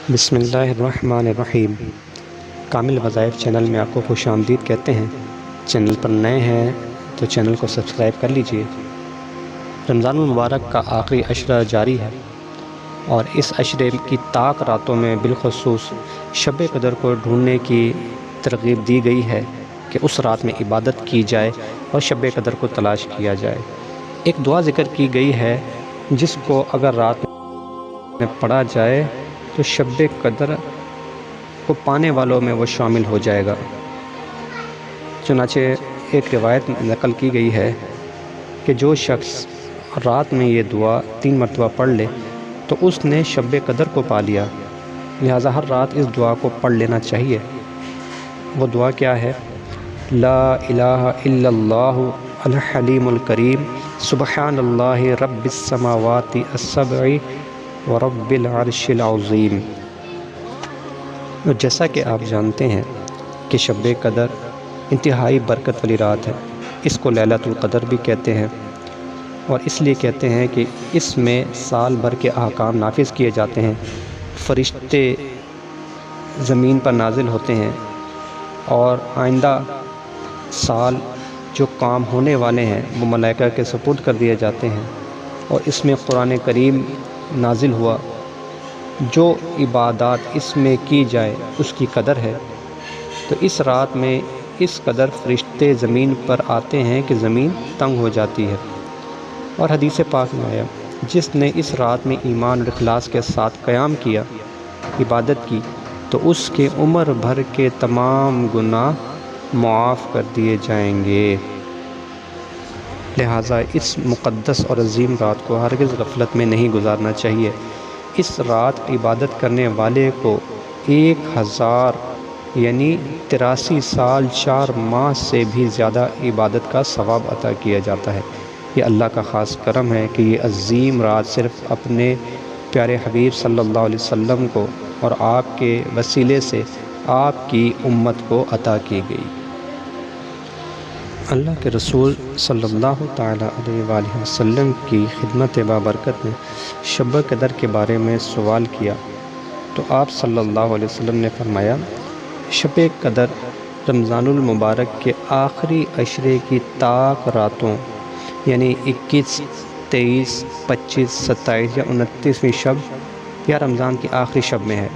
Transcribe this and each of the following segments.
بسم اللہ الرحمن الرحیم۔ کامل وظائف چینل میں آپ کو خوش آمدید کہتے ہیں۔ چینل پر نئے ہیں تو چینل کو سبسکرائب کر لیجئے۔ رمضان المبارک کا آخری عشرہ جاری ہے اور اس عشرے کی طاق راتوں میں بالخصوص شب قدر کو ڈھونڈنے کی ترغیب دی گئی ہے کہ اس رات میں عبادت کی جائے اور شب قدر کو تلاش کیا جائے۔ ایک دعا ذکر کی گئی ہے جس کو اگر رات میں پڑھا جائے تو شب قدر کو پانے والوں میں وہ شامل ہو جائے گا۔ چنانچہ ایک روایت نقل کی گئی ہے کہ جو شخص رات میں یہ دعا 3 مرتبہ پڑھ لے تو اس نے شب قدر کو پا لیا، لہٰذا ہر رات اس دعا کو پڑھ لینا چاہیے۔ وہ دعا کیا ہے؟ لا الہ الا اللہ الحلیم الکریم سبحان اللہ رب السماوات السبع ورب العرش العظیم۔ جیسا کہ آپ جانتے ہیں کہ شب قدر انتہائی برکت والی رات ہے، اس کو لیلۃ القدر بھی کہتے ہیں، اور اس لیے کہتے ہیں کہ اس میں سال بھر کے احکام نافذ کیے جاتے ہیں، فرشتے زمین پر نازل ہوتے ہیں اور آئندہ سال جو کام ہونے والے ہیں وہ ملائکہ کے سپرد کر دیے جاتے ہیں، اور اس میں قرآن کریم نازل ہوا۔ جو عبادات اس میں کی جائے اس کی قدر ہے، تو اس رات میں اس قدر فرشتے زمین پر آتے ہیں کہ زمین تنگ ہو جاتی ہے۔ اور حدیث پاک میں آیا جس نے اس رات میں ایمان اور اخلاص کے ساتھ قیام کیا، عبادت کی، تو اس کے عمر بھر کے تمام گناہ معاف کر دیے جائیں گے۔ لہٰذا اس مقدس اور عظیم رات کو ہرگز غفلت میں نہیں گزارنا چاہیے۔ اس رات عبادت کرنے والے کو 1000 یعنی 83 سال 4 ماہ سے بھی زیادہ عبادت کا ثواب عطا کیا جاتا ہے۔ یہ اللہ کا خاص کرم ہے کہ یہ عظیم رات صرف اپنے پیارے حبیب صلی اللہ علیہ وسلم کو اور آپ کے وسیلے سے آپ کی امت کو عطا کی گئی۔ اللہ کے رسول صلی اللہ تعالیٰ علیہ وآلہ وسلم کی خدمت بابرکت نے شب قدر کے بارے میں سوال کیا تو آپ صلی اللہ علیہ وسلم نے فرمایا، شب قدر رمضان المبارک کے آخری عشرے کی طاق راتوں یعنی 21، 23، 25، 27 یا 29ویں شب یا رمضان کی آخری شب میں ہے،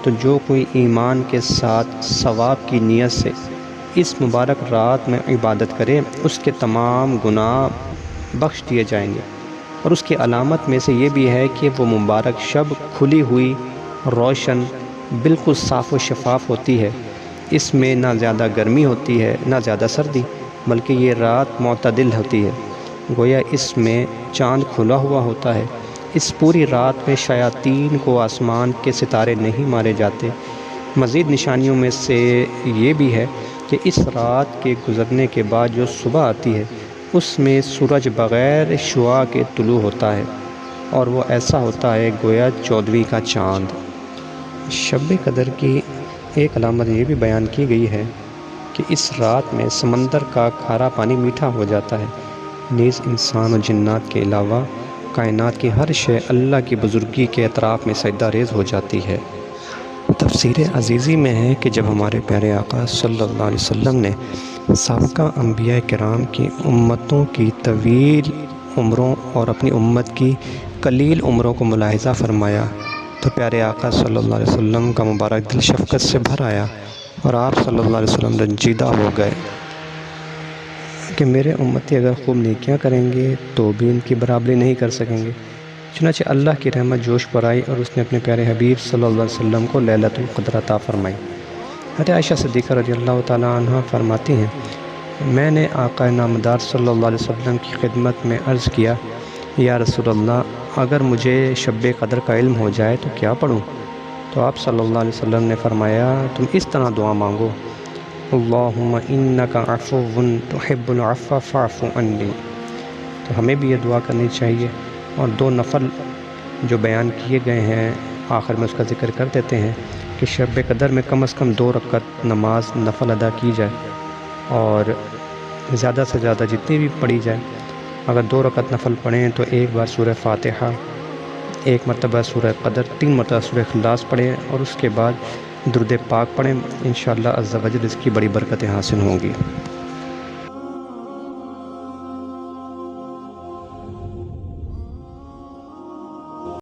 تو جو کوئی ایمان کے ساتھ ثواب کی نیت سے اس مبارک رات میں عبادت کرے اس کے تمام گناہ بخش دیے جائیں گے۔ اور اس کی علامت میں سے یہ بھی ہے کہ وہ مبارک شب کھلی ہوئی، روشن، بالکل صاف و شفاف ہوتی ہے۔ اس میں نہ زیادہ گرمی ہوتی ہے نہ زیادہ سردی، بلکہ یہ رات معتدل ہوتی ہے، گویا اس میں چاند کھلا ہوا ہوتا ہے۔ اس پوری رات میں شیاطین کو آسمان کے ستارے نہیں مارے جاتے۔ مزید نشانیوں میں سے یہ بھی ہے کہ اس رات کے گزرنے کے بعد جو صبح آتی ہے اس میں سورج بغیر شعاع کے طلوع ہوتا ہے اور وہ ایسا ہوتا ہے گویا 14ویں کا چاند۔ شب قدر کی ایک علامت یہ بھی بیان کی گئی ہے کہ اس رات میں سمندر کا کھارا پانی میٹھا ہو جاتا ہے، نیز انسان و جنات کے علاوہ کائنات کی ہر شے اللہ کی بزرگی کے اطراف میں سجدہ ریز ہو جاتی ہے۔ تفسیر عزیزی میں ہے کہ جب ہمارے پیارے آقا صلی اللہ علیہ وسلم نے سابقہ انبیاء کرام کی امتوں کی طویل عمروں اور اپنی امت کی قلیل عمروں کو ملاحظہ فرمایا تو پیارے آقا صلی اللہ علیہ وسلم کا مبارک دل شفقت سے بھر آیا اور آپ صلی اللہ علیہ وسلم رنجیدہ ہو گئے کہ میرے امتی اگر خوب نیکیاں کریں گے تو بھی ان کی برابری نہیں کر سکیں گے۔ چنانچہ اللہ کی رحمت جوش پر آئی اور اس نے اپنے پیارے حبیب صلی اللہ علیہ وسلم کو لیلۃ القدر عطا فرمائی۔ حضرت عائشہ صدیقہ رضی اللہ تعالیٰ عنہ فرماتی ہیں، میں نے آقا نامدار صلی اللہ علیہ وسلم کی خدمت میں عرض کیا، یا رسول اللہ اگر مجھے شب قدر کا علم ہو جائے تو کیا پڑھوں؟ تو آپ صلی اللہ علیہ وسلم نے فرمایا، تم اس طرح دعا مانگو، اللہم انک عفو تحب العفو فاعف عنی۔ تو ہمیں بھی یہ دعا کرنی چاہیے، اور 2 نفل جو بیان کیے گئے ہیں آخر میں اس کا ذکر کر دیتے ہیں کہ شب قدر میں کم از کم 2 رکعت نماز نفل ادا کی جائے، اور زیادہ سے زیادہ جتنی بھی پڑھی جائے۔ اگر 2 رکعت نفل پڑھیں تو ایک بار سورہ فاتحہ، ایک مرتبہ سورہ قدر، 3 مرتبہ سورہ اخلاص پڑھیں اور اس کے بعد درود پاک پڑھیں، انشاءاللہ عز و جل اس کی بڑی برکتیں حاصل ہوں گی۔